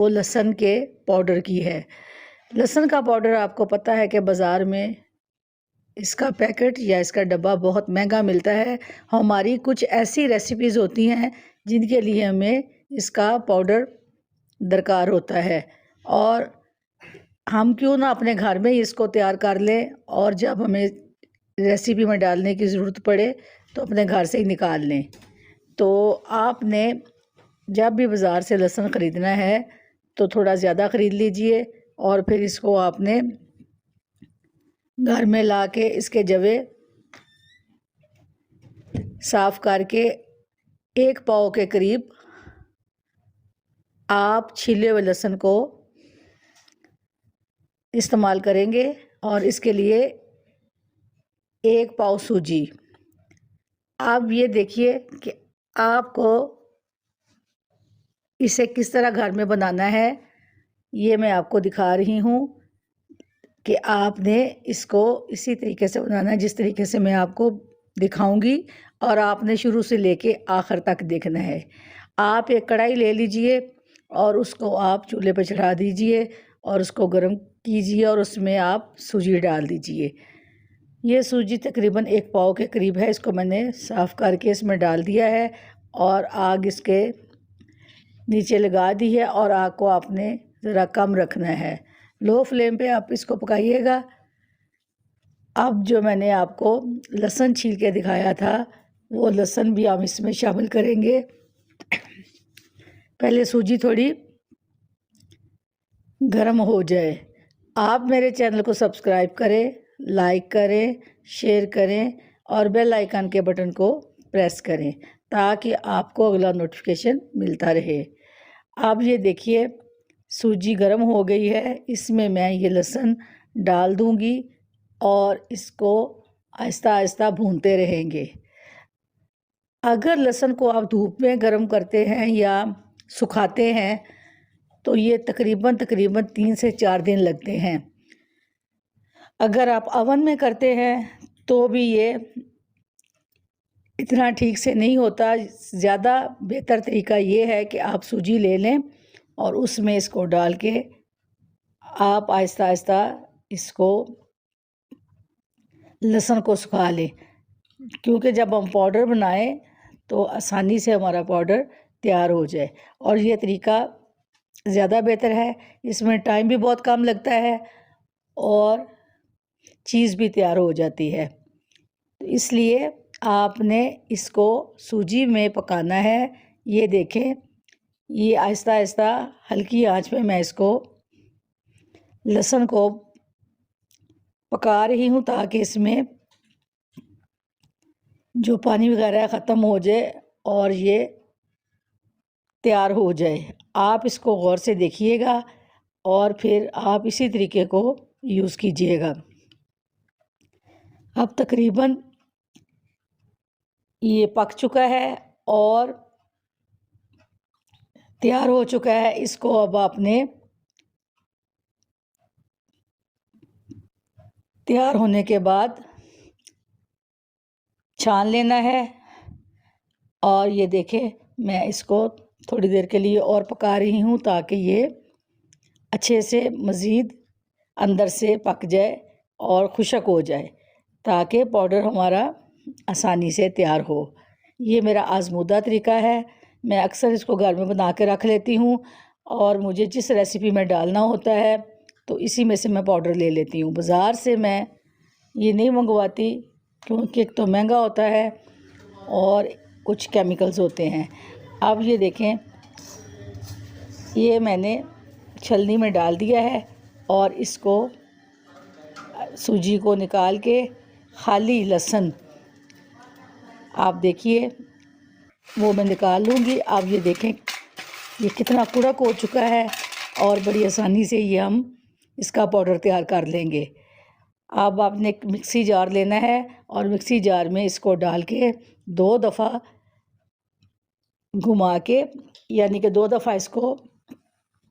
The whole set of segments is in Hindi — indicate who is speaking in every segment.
Speaker 1: वो लहसुन के पाउडर की है। लहसुन का पाउडर आपको पता है कि बाज़ार में इसका पैकेट या इसका डब्बा बहुत महंगा मिलता है। हमारी कुछ ऐसी रेसिपीज़ होती हैं जिनके लिए हमें इसका पाउडर दरकार होता है, और हम क्यों ना अपने घर में ही इसको तैयार कर लें, और जब हमें रेसिपी में डालने की ज़रूरत पड़े तो अपने घर से ही निकाल लें। तो आपने जब भी बाज़ार से लहसुन ख़रीदना है तो थोड़ा ज़्यादा ख़रीद लीजिए, और फिर इसको आपने घर में ला के इसके जवे साफ़ करके 1 पाव के करीब आप छीले हुए लहसुन को इस्तेमाल करेंगे, और इसके लिए 1 पाव सूजी। आप ये देखिए कि आपको इसे किस तरह घर में बनाना है, ये मैं आपको दिखा रही हूँ कि आपने इसको इसी तरीके से बनाना है जिस तरीके से मैं आपको दिखाऊंगी, और आपने शुरू से लेके आखिर तक देखना है। आप एक कढ़ाई ले लीजिए और उसको आप चूल्हे पर चढ़ा दीजिए और उसको गर्म कीजिए, और उसमें आप सूजी डाल दीजिए। ये सूजी तकरीबन 1 पाव के करीब है। इसको मैंने साफ़ करके इसमें डाल दिया है और आग इसके नीचे लगा दी है, और आग को आपने ज़रा कम रखना है। लो फ्लेम पे आप इसको पकाइएगा। अब जो मैंने आपको लहसुन छील के दिखाया था वो लहसुन भी हम इसमें शामिल करेंगे। पहले सूजी थोड़ी गर्म हो जाए। आप मेरे चैनल को सब्सक्राइब करें, लाइक करें, शेयर करें और बेल आइकन के बटन को प्रेस करें ताकि आपको अगला नोटिफिकेशन मिलता रहे। अब ये देखिए सूजी गर्म हो गई है, इसमें मैं ये लहसुन डाल दूंगी और इसको आहिस्ता आहिस्ता भूनते रहेंगे। अगर लहसुन को आप धूप में गर्म करते हैं या सुखाते हैं तो ये तकरीबन 3 से 4 दिन लगते हैं। अगर आप अवन में करते हैं तो भी ये इतना ठीक से नहीं होता। ज़्यादा बेहतर तरीका ये है कि आप सूजी ले लें और उसमें इसको डाल के आप आहिस्ता आहिस्ता इसको लहसुन को सुखा लें, क्योंकि जब हम पाउडर बनाएं तो आसानी से हमारा पाउडर तैयार हो जाए। और ये तरीका ज़्यादा बेहतर है, इसमें टाइम भी बहुत कम लगता है और चीज़ भी तैयार हो जाती है। तो इसलिए आपने इसको सूजी में पकाना है। ये देखें, ये आहिस्ता आहिस्ता हल्की आंच पे मैं इसको लहसुन को पका रही हूँ ताकि इसमें जो पानी वगैरह ख़त्म हो जाए और ये तैयार हो जाए। आप इसको गौर से देखिएगा और फिर आप इसी तरीके को यूज़ कीजिएगा। अब तकरीबन ये पक चुका है और तैयार हो चुका है। इसको अब आपने तैयार होने के बाद छान लेना है। और ये देखें, मैं इसको थोड़ी देर के लिए और पका रही हूँ ताकि ये अच्छे से मज़ीद अंदर से पक जाए और खुशक हो जाए, ताकि पाउडर हमारा आसानी से तैयार हो। ये मेरा आज़मूदा तरीका है। मैं अक्सर इसको घर में बना के रख लेती हूँ और मुझे जिस रेसिपी में डालना होता है तो इसी में से मैं पाउडर ले लेती हूँ। बाज़ार से मैं ये नहीं मंगवाती क्योंकि एक तो महंगा होता है और कुछ केमिकल्स होते हैं। अब ये देखें, ये मैंने छलनी में डाल दिया है और इसको सूजी को निकाल के खाली लहसुन आप देखिए वो मैं निकाल लूँगी। अब ये देखें ये कितना कड़क हो चुका है और बड़ी आसानी से ये हम इसका पाउडर तैयार कर लेंगे। अब आपने एक मिक्सी जार लेना है और मिक्सी जार में इसको डाल के 2 दफ़ा घुमा के, यानी कि 2 दफ़ा इसको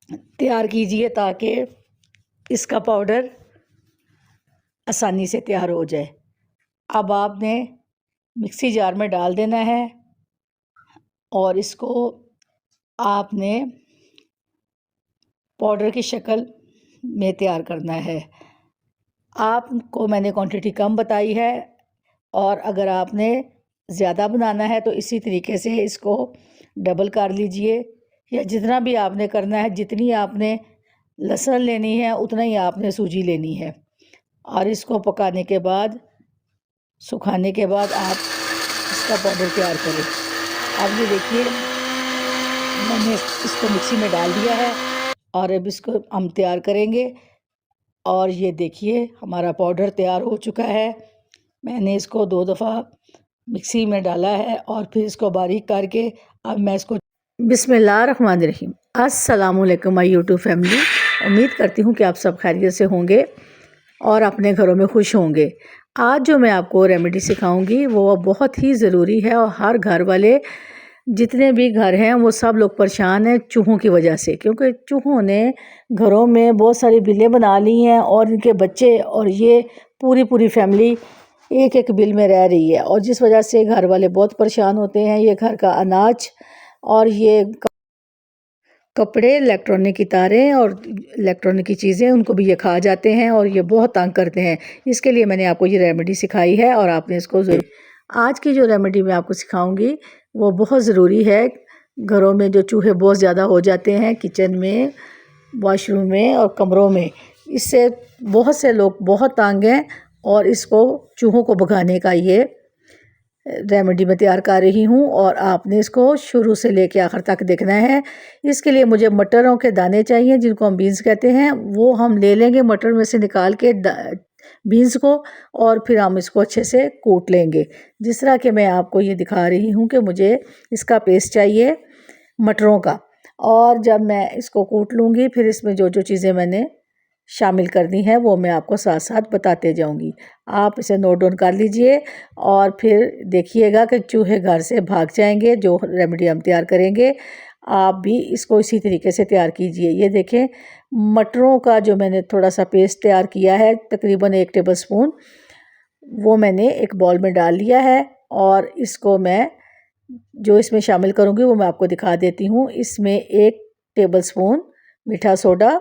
Speaker 1: तैयार कीजिए ताकि इसका पाउडर आसानी से तैयार हो जाए। अब आपने मिक्सी जार में डाल देना है और इसको आपने पाउडर की शक्ल में तैयार करना है। आपको मैंने क्वांटिटी कम बताई है, और अगर आपने ज़्यादा बनाना है तो इसी तरीके से इसको डबल कर लीजिए, या जितना भी आपने करना है, जितनी आपने लहसुन लेनी है उतना ही आपने सूजी लेनी है। और इसको पकाने के बाद, सुखाने के बाद आप इसका पाउडर तैयार करें। अब ये देखिए मैंने इसको मिक्सी में डाल दिया है, और अब इसको हम तैयार करेंगे। और ये देखिए हमारा पाउडर तैयार हो चुका है। मैंने इसको 2 दफ़ा मिक्सी में डाला है और फिर इसको बारीक करके अब मैं इसको बिस्मिल्लाहिर्रहमानिर्रहीम। अस्सलामुअलैकुम माय यूट्यूब फैमिली। उम्मीद करती हूँ कि आप सब खैरियत से होंगे और अपने घरों में खुश होंगे। आज जो मैं आपको रेमेडी सिखाऊंगी वो बहुत ही ज़रूरी है, और हर घर वाले, जितने भी घर हैं वो सब लोग परेशान हैं चूहों की वजह से, क्योंकि चूहों ने घरों में बहुत सारी बिलें बना ली हैं, और इनके बच्चे और ये पूरी पूरी फैमिली एक एक बिल में रह रही है, और जिस वजह से घर वाले बहुत परेशान होते हैं। ये घर का अनाज और ये कपड़े, इलेक्ट्रॉनिक की तारें और इलेक्ट्रॉनिक की चीज़ें, उनको भी ये खा जाते हैं और ये बहुत तंग करते हैं। इसके लिए मैंने आपको ये रेमेडी सिखाई है, और आपने इसको ज़रूर। आज की जो रेमेडी मैं आपको सिखाऊंगी वो बहुत ज़रूरी है। घरों में जो चूहे बहुत ज़्यादा हो जाते हैं, किचन में, वॉशरूम में और कमरों में, इससे बहुत से लोग बहुत तंग हैं, और इसको चूहों को भगाने का ये रेमेडी मैं तैयार कर रही हूँ, और आपने इसको शुरू से लेके आखिर तक देखना है। इसके लिए मुझे मटरों के दाने चाहिए, जिनको हम बीन्स कहते हैं। वो हम ले लेंगे मटर में से निकाल के बीन्स को, और फिर हम इसको अच्छे से कूट लेंगे। जिस तरह कि मैं आपको ये दिखा रही हूँ कि मुझे इसका पेस्ट चाहिए मटरों का। और जब मैं इसको कूट लूँगी, फिर इसमें जो जो चीज़ें मैंने शामिल करनी है वो मैं आपको साथ साथ बताते जाऊंगी। आप इसे नोट डाउन कर लीजिए, और फिर देखिएगा कि चूहे घर से भाग जाएंगे। जो रेमेडी हम तैयार करेंगे, आप भी इसको इसी तरीके से तैयार कीजिए। ये देखें, मटरों का जो मैंने थोड़ा सा पेस्ट तैयार किया है, तकरीबन 1 टेबल स्पून, वो मैंने एक बॉल में डाल लिया है। और इसको मैं जो इसमें शामिल करूँगी वो मैं आपको दिखा देती हूँ। इसमें 1 टेबल स्पून मीठा सोडा,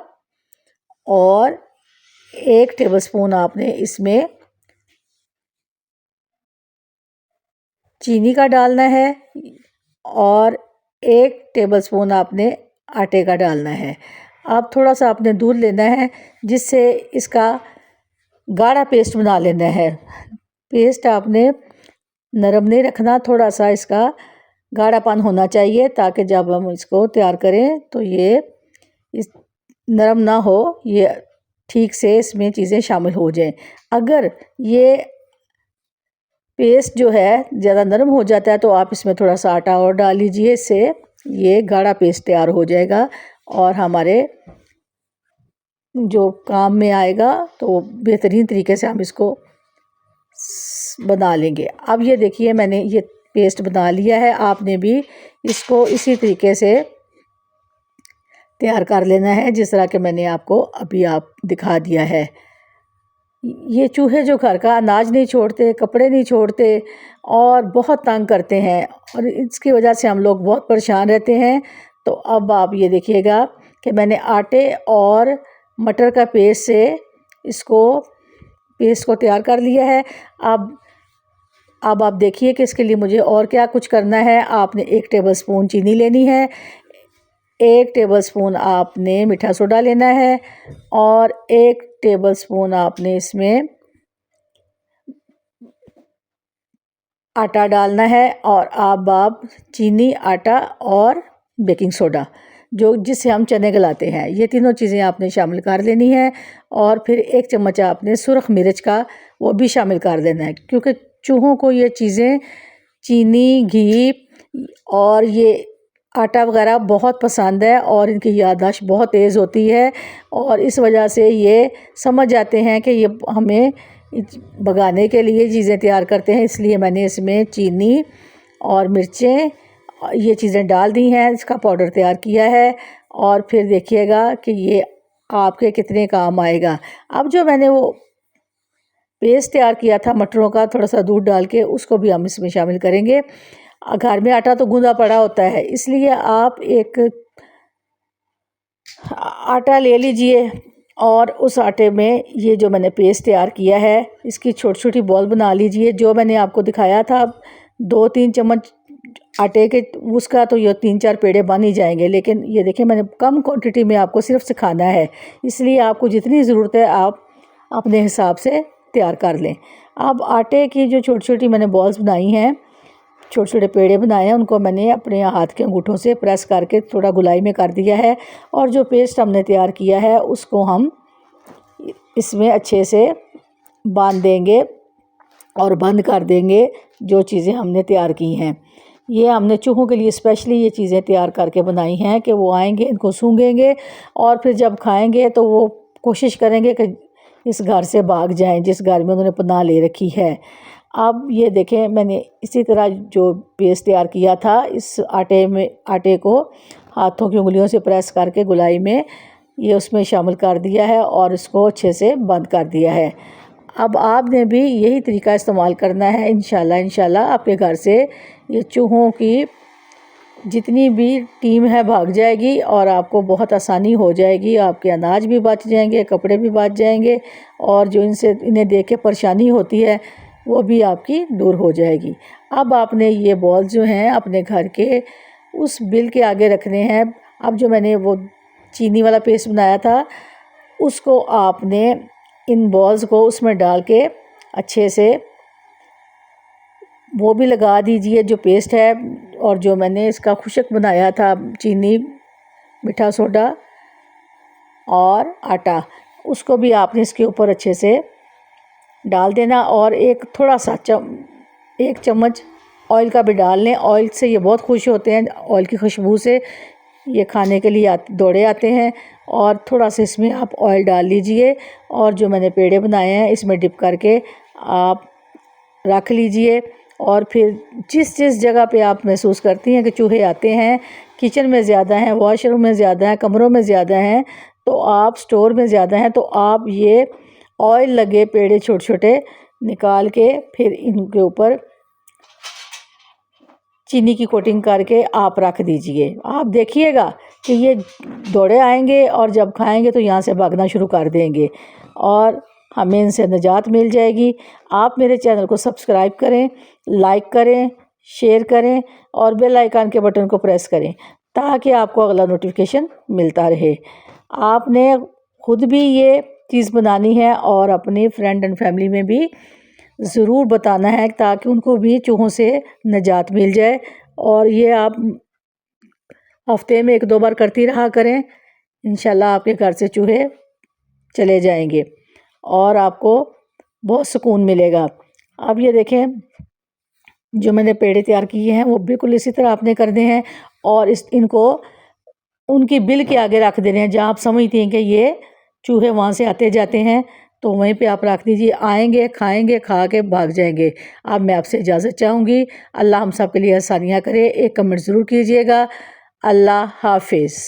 Speaker 1: और 1 टेबलस्पून आपने इसमें चीनी का डालना है, और 1 टेबलस्पून आपने आटे का डालना है। अब थोड़ा सा आपने दूध लेना है, जिससे इसका गाढ़ा पेस्ट बना लेना है। पेस्ट आपने नरम नहीं रखना, थोड़ा सा इसका गाढ़ापन होना चाहिए, ताकि जब हम इसको तैयार करें तो ये इस नरम ना हो, ये ठीक से इसमें चीज़ें शामिल हो जाएं। अगर ये पेस्ट जो है ज़्यादा नरम हो जाता है तो आप इसमें थोड़ा सा आटा और डाल लीजिए, इससे ये गाढ़ा पेस्ट तैयार हो जाएगा और हमारे जो काम में आएगा, तो बेहतरीन तरीके से हम इसको बना लेंगे। अब ये देखिए मैंने ये पेस्ट बना लिया है। आपने भी इसको इसी तरीके से तैयार कर लेना है, जिस तरह के मैंने आपको अभी दिखा दिया है। ये चूहे जो घर का अनाज नहीं छोड़ते, कपड़े नहीं छोड़ते, और बहुत तंग करते हैं, और इसकी वजह से हम लोग बहुत परेशान रहते हैं। तो अब आप ये देखिएगा कि मैंने आटे और मटर का पेस्ट से पेस्ट को तैयार कर लिया है। अब आप देखिए कि इसके लिए मुझे और क्या कुछ करना है। आपने 1 टेबलस्पून चीनी लेनी है, 1 टेबलस्पून आपने मीठा सोडा लेना है, और 1 टेबलस्पून आपने इसमें आटा डालना है। और अब आप चीनी, आटा और बेकिंग सोडा, जिससे हम चने गलाते हैं, ये तीनों चीज़ें आपने शामिल कर लेनी है। और फिर 1 चम्मच आपने सुरख मिर्च का वो भी शामिल कर देना है, क्योंकि चूहों को ये चीज़ें, चीनी, घी और ये आटा वगैरह बहुत पसंद है, और इनकी याददाश्त बहुत तेज़ होती है, और इस वजह से ये समझ जाते हैं कि ये हमें भगाने के लिए चीज़ें तैयार करते हैं। इसलिए मैंने इसमें चीनी और मिर्चें, ये चीज़ें डाल दी हैं, इसका पाउडर तैयार किया है। और फिर देखिएगा कि ये आपके कितने काम आएगा। अब जो मैंने वो पेस्ट तैयार किया था मटरों का, थोड़ा सा दूध डाल के, उसको भी हम इसमें शामिल करेंगे। घर में आटा तो गूंदा पड़ा होता है, इसलिए आप एक आटा ले लीजिए और उस आटे में ये जो मैंने पेस्ट तैयार किया है इसकी छोटी छोटी बॉल बना लीजिए। जो मैंने आपको दिखाया था 2-3 चम्मच आटे के, उसका तो ये 3-4 पेड़े बन ही जाएंगे, लेकिन ये देखिए मैंने कम क्वांटिटी में आपको सिर्फ सिखाना है, इसलिए आपको जितनी ज़रूरत है आप अपने हिसाब से तैयार कर लें। अब आटे की जो छोटी छोटी मैंने बॉल्स बनाई हैं, छोटे छोटे पेड़े बनाए हैं, उनको मैंने अपने हाथ के अंगूठों से प्रेस करके थोड़ा गुलाई में कर दिया है। और जो पेस्ट हमने तैयार किया है उसको हम इसमें अच्छे से बांध देंगे और बंद कर देंगे। जो चीज़ें हमने तैयार की हैं, ये हमने चूहों के लिए स्पेशली ये चीज़ें तैयार करके बनाई हैं कि वो आएंगे, इनको सूंघेंगे और फिर जब खाएंगे तो वो कोशिश करेंगे कि इस घर से भाग जाएं जिस घर में उन्होंने पनाह ले रखी है। अब ये देखें मैंने इसी तरह जो पेस्ट तैयार किया था, इस आटे को हाथों की उंगलियों से प्रेस करके गुलाई में ये उसमें शामिल कर दिया है और इसको अच्छे से बंद कर दिया है। अब आपने भी यही तरीका इस्तेमाल करना है। इंशाल्लाह आपके घर से ये चूहों की जितनी भी टीम है भाग जाएगी और आपको बहुत आसानी हो जाएगी। आपके अनाज भी बच जाएंगे, कपड़े भी बच जाएंगे और जो इन्हें देख के परेशानी होती है वो भी आपकी दूर हो जाएगी। अब आपने ये बॉल जो हैं अपने घर के उस बिल के आगे रखने हैं। अब जो मैंने वो चीनी वाला पेस्ट बनाया था उसको आपने इन बॉल्स को उसमें डाल के अच्छे से वो भी लगा दीजिए जो पेस्ट है, और जो मैंने इसका खुशक बनाया था चीनी, मीठा सोडा और आटा, उसको भी आपने इसके ऊपर अच्छे से डाल देना। और एक थोड़ा सा 1 चम्मच ऑयल का भी डाल लें। ऑयल से ये बहुत खुश होते हैं, ऑयल की खुशबू से ये खाने के लिए दौड़े आते हैं। और थोड़ा सा इसमें आप ऑयल डाल लीजिए और जो मैंने पेड़े बनाए हैं इसमें डिप करके आप रख लीजिए। और फिर जिस जिस जगह पे आप महसूस करती हैं कि चूहे आते हैं, किचन में ज़्यादा हैं, वॉशरूम में ज़्यादा हैं, कमरों में ज़्यादा हैं, तो आप स्टोर में ज़्यादा हैं, तो आप ये ऑयल लगे पेड़े छोटे छोटे निकाल के फिर इनके ऊपर चीनी की कोटिंग करके आप रख दीजिए। आप देखिएगा कि ये दौड़े आएंगे और जब खाएंगे तो यहाँ से भागना शुरू कर देंगे और हमें इनसे निजात मिल जाएगी। आप मेरे चैनल को सब्सक्राइब करें, लाइक करें, शेयर करें और बेल आइकन के बटन को प्रेस करें ताकि आपको अगला नोटिफिकेशन मिलता रहे। आपने खुद भी ये चीज़ बनानी है और अपनी फ्रेंड एंड फैमिली में भी ज़रूर बताना है ताकि उनको भी चूहों से निजात मिल जाए। और ये आप हफ्ते में 1-2 बार करती रहा करें, इंशाल्लाह आपके घर से चूहे चले जाएंगे और आपको बहुत सुकून मिलेगा। अब ये देखें जो मैंने पेड़े तैयार किए हैं वो बिल्कुल इसी तरह आपने करने हैं और इनको उनकी बिल के आगे रख देने हैं। जहाँ आप समझती हैं कि ये चूहे वहाँ से आते जाते हैं तो वहीं पे आप रख दीजिए, आएंगे, खाएंगे, खा के भाग जाएंगे। अब मैं आपसे इजाज़त चाहूँगी। अल्लाह हम सब के लिए आसानियाँ करे। एक कमेंट ज़रूर कीजिएगा। अल्लाह हाफिज़।